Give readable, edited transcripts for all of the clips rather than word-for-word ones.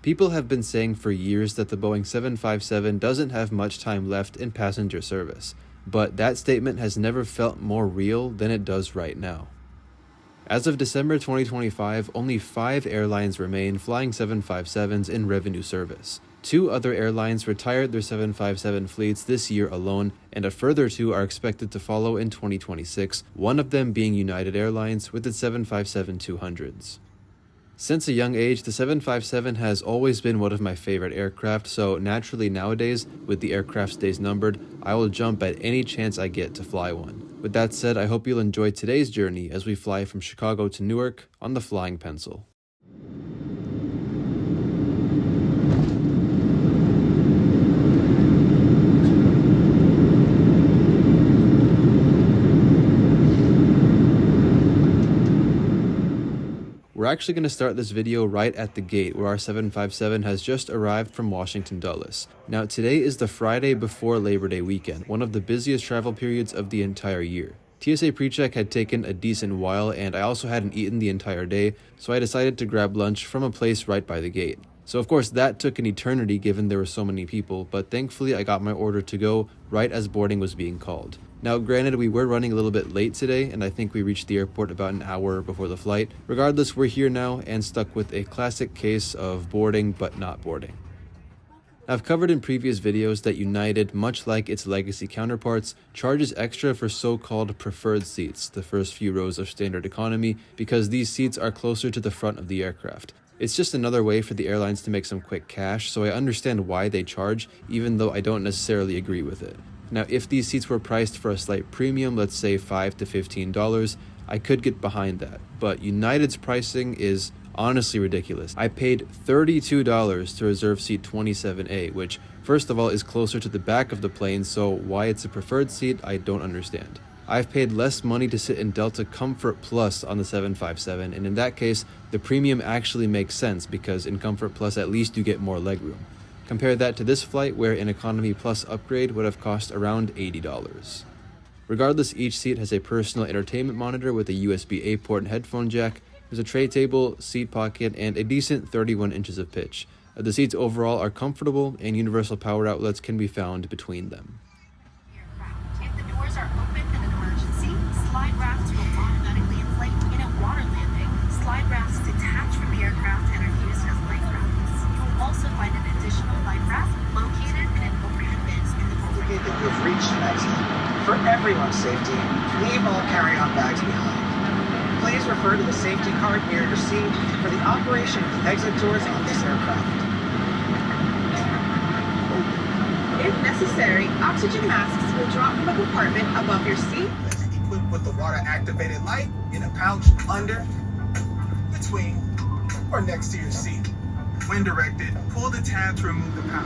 People have been saying for years that the Boeing 757 doesn't have much time left in passenger service, but that statement has never felt more real than it does right now. As of December 2025, only 5 airlines remain flying 757s in revenue service. 2 other airlines retired their 757 fleets this year alone, and a further 2 are expected to follow in 2026, one of them being United Airlines with its 757-200s. Since a young age, the 757 has always been one of my favorite aircraft, so naturally nowadays, with the aircraft's days numbered, I will jump at any chance I get to fly one. With that said, I hope you'll enjoy today's journey as we fly from Chicago to Newark on the Flying Pencil. We're actually going to start this video right at the gate where our 757 has just arrived from Washington Dulles. Now today is the Friday before Labor Day weekend, one of the busiest travel periods of the entire year. TSA PreCheck had taken a decent while and I also hadn't eaten the entire day, so I decided to grab lunch from a place right by the gate. So of course that took an eternity given there were so many people, but thankfully I got my order to go right as boarding was being called. Now granted, we were running a little bit late today, and I think we reached the airport about an hour before the flight. Regardless, we're here now and stuck with a classic case of boarding but not boarding. I've covered in previous videos that United, much like its legacy counterparts, charges extra for so-called preferred seats, the first few rows of standard economy, because these seats are closer to the front of the aircraft. It's just another way for the airlines to make some quick cash, so I understand why they charge, even though I don't necessarily agree with it. Now, if these seats were priced for a slight premium, let's say $5 to $15, I could get behind that. But United's pricing is honestly ridiculous. I paid $32 to reserve seat 27A, which, first of all, is closer to the back of the plane, so why it's a preferred seat, I don't understand. I've paid less money to sit in Delta Comfort Plus on the 757, and in that case, the premium actually makes sense because in Comfort Plus at least you get more legroom. Compare that to this flight where an Economy Plus upgrade would have cost around $80. Regardless, each seat has a personal entertainment monitor with a USB-A port and headphone jack. There's a tray table, seat pocket, and a decent 31 inches of pitch. The seats overall are comfortable and universal power outlets can be found between them. If the doors are open in an emergency, slide rafts will automatically inflate in a water landing. Slide rafts detach from the aircraft and are used as life rafts. You will also find an additional life raft located in an overhead bin in the Indicate that you have reached exit. For everyone's safety, leave all carry-on bags behind. Please refer to the safety card near your seat for the operation of the exit doors on this aircraft. If necessary, oxygen masks will drop from a compartment above your seat. Equipped with the water-activated light in a pouch under, between, or next to your seat. When directed, pull the tab to remove the pouch.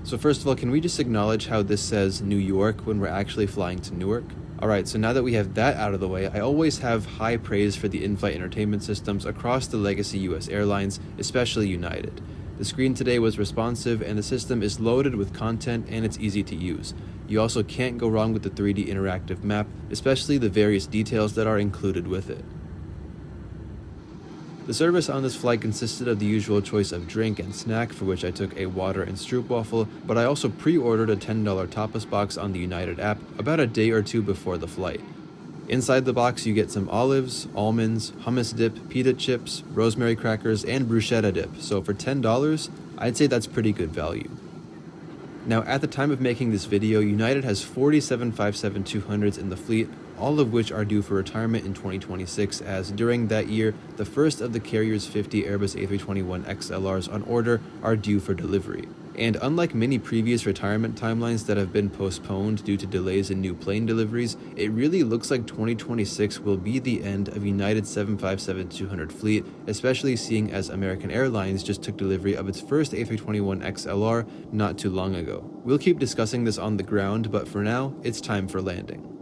So first of all, can we just acknowledge how this says New York when we're actually flying to Newark? Alright, so now that we have that out of the way, I always have high praise for the in-flight entertainment systems across the legacy US airlines, especially United. The screen today was responsive and the system is loaded with content and it's easy to use. You also can't go wrong with the 3D interactive map, especially the various details that are included with it. The service on this flight consisted of the usual choice of drink and snack, for which I took a water and stroopwafel, but I also pre-ordered a $10 tapas box on the United app about a day or two before the flight. Inside the box you get some olives, almonds, hummus dip, pita chips, rosemary crackers, and bruschetta dip, so for $10, I'd say that's pretty good value. Now at the time of making this video, United has 47 757-200s in the fleet, all of which are due for retirement in 2026, as during that year, the first of the carrier's 50 Airbus A321XLRs on order are due for delivery. And unlike many previous retirement timelines that have been postponed due to delays in new plane deliveries, it really looks like 2026 will be the end of United's 757-200 fleet, especially seeing as American Airlines just took delivery of its first A321XLR not too long ago. We'll keep discussing this on the ground, but for now, it's time for landing.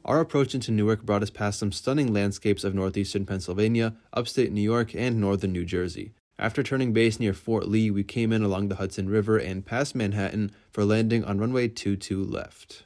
Our approach into Newark brought us past some stunning landscapes of northeastern Pennsylvania, upstate New York, and northern New Jersey. After turning base near Fort Lee, we came in along the Hudson River and past Manhattan for landing on runway 22 left.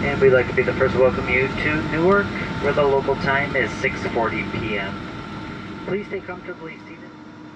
And we'd like to be the first to welcome you to Newark, where the local time is 6:40 p.m. Please stay comfortably seated.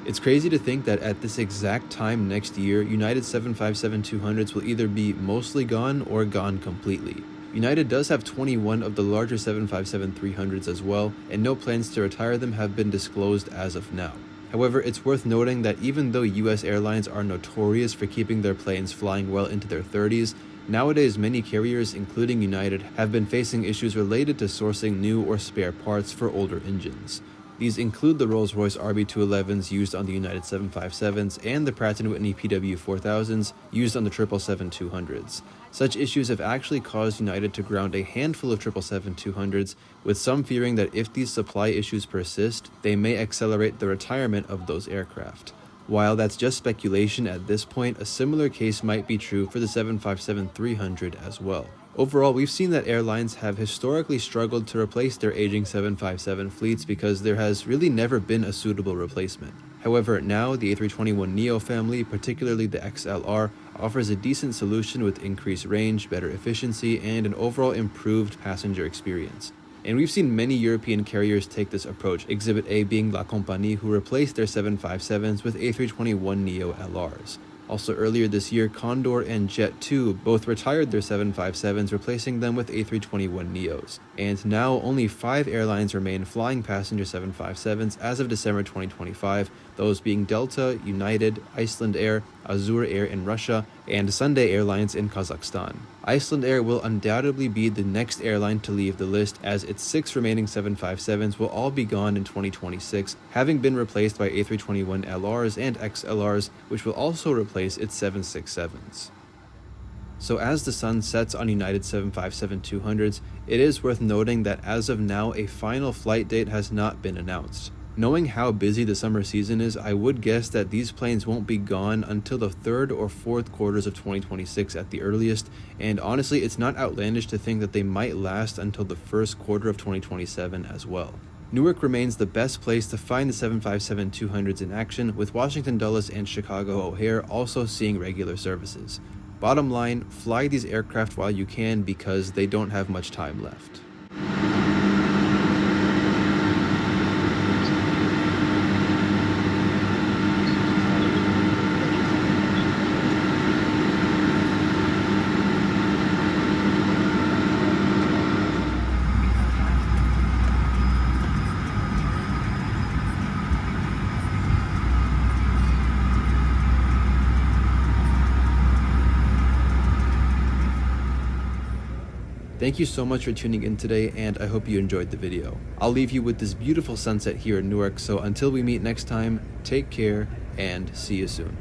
It's crazy to think that at this exact time next year, United 757-200s will either be mostly gone or gone completely. United does have 21 of the larger 757-300s as well, and no plans to retire them have been disclosed as of now. However, it's worth noting that even though US airlines are notorious for keeping their planes flying well into their 30s, nowadays many carriers, including United, have been facing issues related to sourcing new or spare parts for older engines. These include the Rolls-Royce RB211s used on the United 757s and the Pratt & Whitney PW4000s used on the 777-200s. Such issues have actually caused United to ground a handful of 777-200s, with some fearing that if these supply issues persist, they may accelerate the retirement of those aircraft. While that's just speculation at this point, a similar case might be true for the 757-300 as well. Overall, we've seen that airlines have historically struggled to replace their aging 757 fleets because there has really never been a suitable replacement. However, now the A321neo family, particularly the XLR, offers a decent solution with increased range, better efficiency, and an overall improved passenger experience. And we've seen many European carriers take this approach, Exhibit A being La Compagnie, who replaced their 757s with A321neo LRs. Also earlier this year, Condor and Jet2 both retired their 757s, replacing them with A321neos. And now only 5 airlines remain flying passenger 757s as of December 2025, those being Delta, United, Iceland Air, Azur Air in Russia, and Sunday Airlines in Kazakhstan. Iceland Air will undoubtedly be the next airline to leave the list, as its 6 remaining 757s will all be gone in 2026, having been replaced by A321LRs and XLRs, which will also replace its 767s. So as the sun sets on United 757-200s, it is worth noting that as of now, a final flight date has not been announced. Knowing how busy the summer season is, I would guess that these planes won't be gone until the 3rd or 4th quarters of 2026 at the earliest, and honestly, it's not outlandish to think that they might last until the 1st quarter of 2027 as well. Newark remains the best place to find the 757-200s in action, with Washington Dulles and Chicago O'Hare also seeing regular services. Bottom line, fly these aircraft while you can because they don't have much time left. Thank you so much for tuning in today, and I hope you enjoyed the video. I'll leave you with this beautiful sunset here in Newark, so until we meet next time, take care and see you soon.